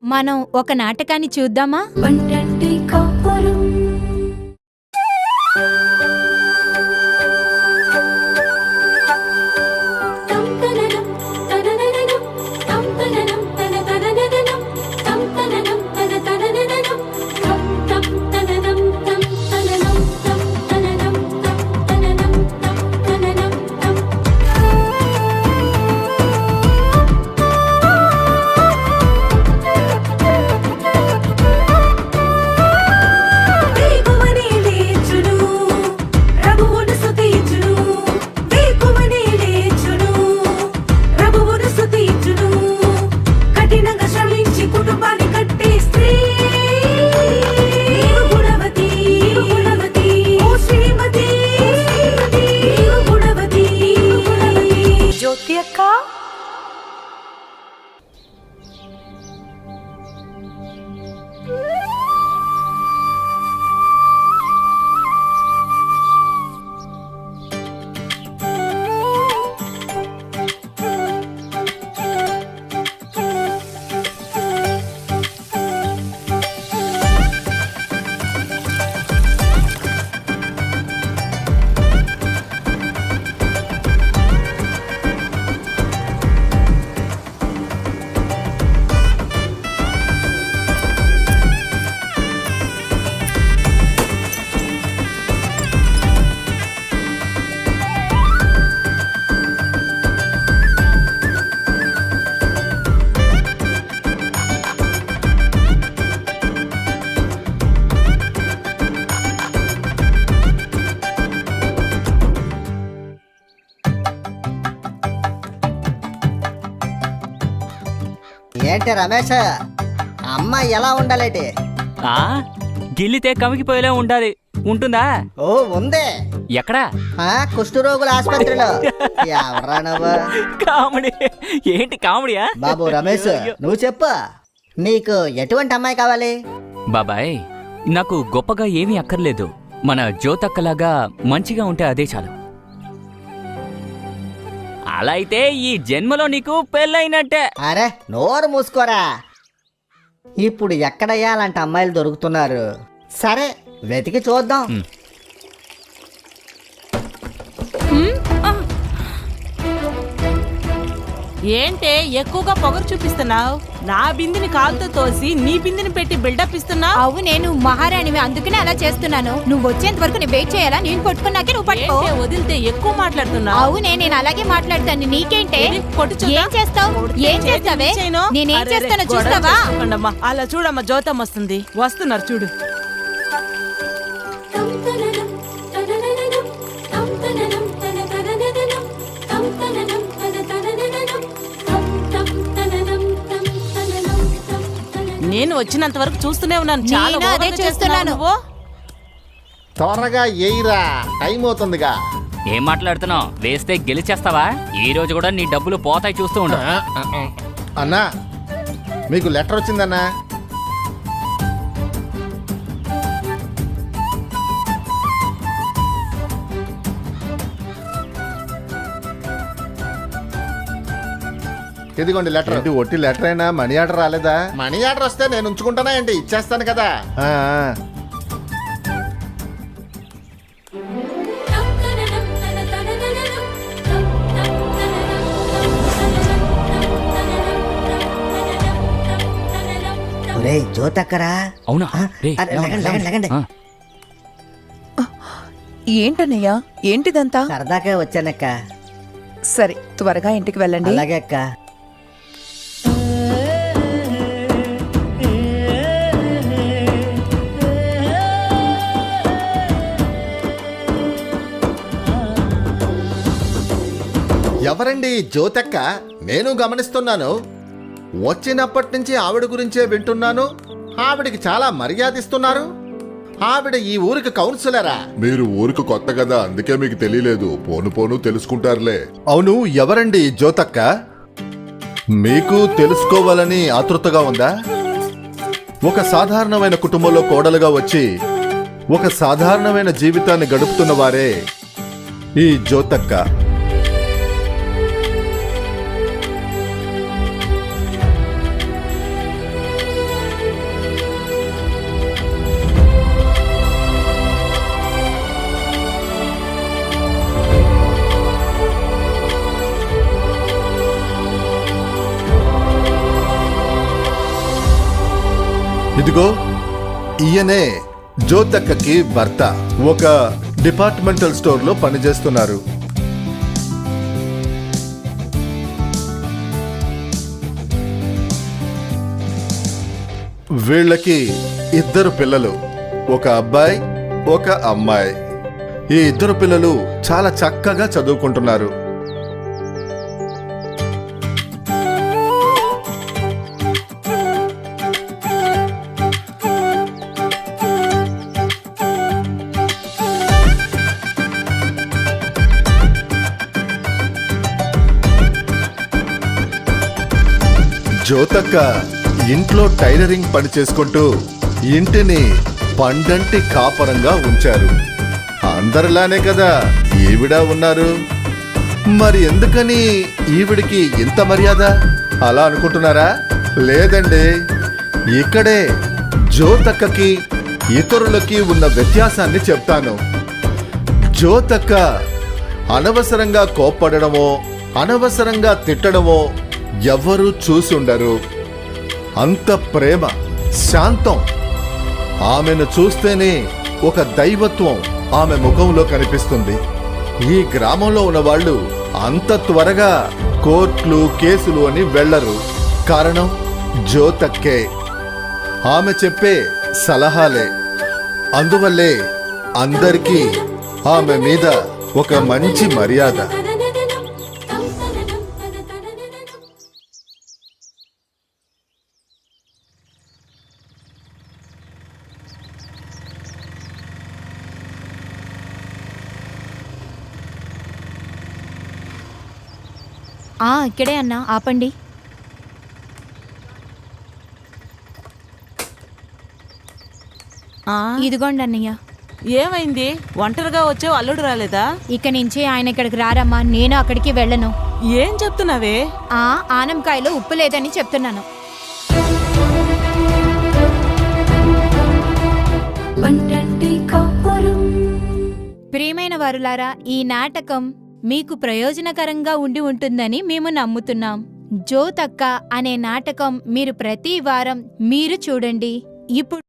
మనం ఒక నాటకాన్ని చూద్దామా? వంటంటి కాపురం ఏంటి రమేష్, అమ్మాయి ఎలా ఉండాలేటి? గిల్లితే కమికిపోయేలా ఉండాలి. ఉంటుందా? ఓ ఉంది. ఎక్కడా? కుష్ఠరోగుల ఆసుపత్రిలో. ఎవరా నువ్వు? కామెడీ ఏంటి కామెడీయా? బాబు రమేష్, నువ్వు చెప్పు, నీకు ఎటువంటి అమ్మాయి కావాలి? బాబాయ్, నాకు గొప్పగా ఏమీ అక్కర్లేదు. మన జ్యోతక్కలాగా మంచిగా ఉంటే అదే చాలు. అలా అయితే ఈ జన్మలో నీకు పెళ్ళైనట్టే. అరే నోరు మూసుకోరా. ఇప్పుడు ఎక్కడయ్యా అలాంటి అమ్మాయిలు దొరుకుతున్నారు? సరే వెతికి చూద్దాం. ఏంటే ఎక్కువగా పొగరు చూపిస్తున్నావు? నా బిందిని కాలుతో తోసి నీ బిందిని పెట్టి బిల్డప్ ఇస్తున్నావు. అవు నేను మహారాణివి, అందుకనే అలా చేస్తున్నాను. నువ్వు వచ్చేంత వరకు నేను వెయిట్ చేయాలా? నేను పట్టుకున్నాకే నువ్వు పట్టుకో. వదిలితే ఎక్కువ మాట్లాడుతున్నావు. అవునే, నేను అలాగే మాట్లాడతాను. నీకేంటే? ఏం చేస్తావు? ఏం చేస్తావే? నేనేం చేస్తానో చూస్తావా? అలా చూడమ్మా, జ్యోతం వస్తుంది. వస్తున్నారు చూడు. నేను వచ్చినంత వరకు చూస్తూనే ఉన్నాను. చాలా అదే చేస్తున్నాను. త్వరగా ఎయిరా, టైం అవుతుందిగా. ఏం మాట్లాడుతున్నావు? వేస్తే గెలిచేస్తావా? ఈ రోజు కూడా నీ డబ్బులు పోతాయి, చూస్తూ ఉండు. అన్నా, మీకు లెటర్ వచ్చిందన్నా. ఇదిగోండి లెటర్. ఏంటి ఒట్టి లెటర్ అయినా మనీ ఆర్డర్ రాలేదా? మనీ ఆర్డర్ వస్తే నేను ఉంచుకుంటానా ఏంటి? ఇచ్చేస్తాను కదా. జ్యోతక్కరా? అవునా? లేకండి. ఏంటన్నయ్యా, ఏంటిదంతా? సరదాగా వచ్చానక్క. సరే త్వరగా ఇంటికి వెళ్ళండి. అలాగే అక్క. ఎవరండి జ్యోతక్క? నేను గమనిస్తున్నాను. వచ్చినప్పటి నుంచి ఆవిడ గురించే వింటున్నాను. ఆవిడికి చాలా మర్యాద ఇస్తున్నారు. ఆవిడ ఈ ఊరికి కౌన్సిలరా? మీరు ఊరికి కొత్త కదా, అందుకే మీకు తెలియలేదు. పోను పోను తెలుసుకుంటారులే. అవును, ఎవరండి జ్యోతక్క? మీకు తెలుసుకోవాలని ఆతృతగా ఉందా? ఒక సాధారణమైన కుటుంబంలో కోడలుగా వచ్చి ఒక సాధారణమైన జీవితాన్ని గడుపుతున్న వారే ఈ జ్యోతక్క. ఇదిగో ఈయనే జ్యోతక్కకి భర్త. ఒక డిపార్ట్మెంటల్ స్టోర్ లో పనిచేస్తున్నారు. వీళ్ళకి 2 పిల్లలు, ఒక అబ్బాయి ఒక అమ్మాయి. ఈ 2 పిల్లలు చాలా చక్కగా చదువుకుంటున్నారు. జ్యోతక్క ఇంట్లో టైలరింగ్ పని చేసుకుంటూ ఇంటిని పండంటి కాపరంగా ఉంచారు. అందరిలానే కదా ఈవిడ ఉన్నారు. మరి ఎందుకని ఈవిడికి ఇంత మర్యాద అలా అనుకుంటున్నారా? లేదండి, ఇక్కడే జ్యోతక్కకి ఇతరులకి ఉన్న వ్యత్యాసాన్ని చెప్తాను. జ్యోతక్క అనవసరంగా కోప్పడమో అనవసరంగా తిట్టడమో ఎవ్వరూ చూసుండరు. అంత ప్రేమ, శాంతం. ఆమెను చూస్తేనే ఒక దైవత్వం ఆమె ముఖంలో కనిపిస్తుంది. ఈ గ్రామంలో ఉన్న వాళ్ళు అంత త్వరగా కోర్టులు కేసులు అని వెళ్లరు. కారణం జ్యోతక్కే, ఆమె చెప్పే సలహాలే. అందువల్లే అందరికీ ఆమె మీద ఒక మంచి మర్యాద. ఇక్కడే అన్నా, ఆపండి. ఇదిగోండి అన్నయ్య. ఏమైంది? ఒంటరిగా వచ్చావు, అల్లుడు రాలేదా? ఇక నుంచి ఆయన ఇక్కడికి రారమ్మా, నేను అక్కడికి వెళ్ళను. ఏం చెప్తున్నావే? ఆనంకాయలో ఉప్పు లేదని చెప్తున్నాను. పండంటి కాపురం. ప్రియమైన వారులారా, ఈ నాటకం మీకు ప్రయోజనకరంగా ఉండి ఉంటుందని మేము నమ్ముతున్నాం. జ్యోతక్క అనే నాటకం మీరు ప్రతి వారం మీరు చూడండి. ఇప్పుడు